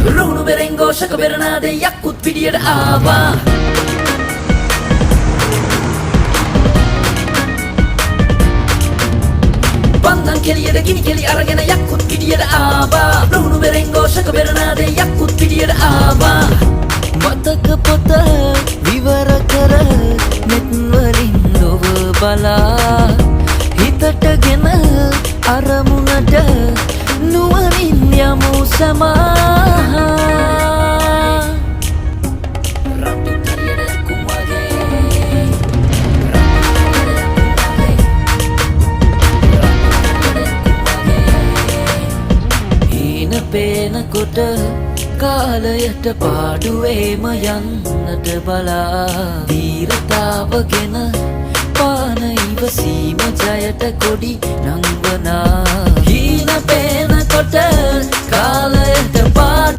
රුණු බෙරෙන් ഘോഷක බෙරනාදේ යක්කුත් පිටියට ආවා පන්දන් කෙලියට ගිනි කෙලි අරගෙන යක්කුත් පිටියට ආවා රුණු බෙරෙන් ഘോഷක බෙරනාදේ යක්කුත් පිටියට ආවා මතක පොත විවර කර මෙත් වලින් ලොව බලා හිතටගෙන අරමුණට නුවණින් යමු සමා රතු කෙලියට කුමගේ හීන පේනකොට කාලයට පාඩුවේම යන්නට බලා දීරතාවගෙන පාන ඉවසීම ජයට කොඩි නංවනා හීන පේනකොට කාලයට පාඩු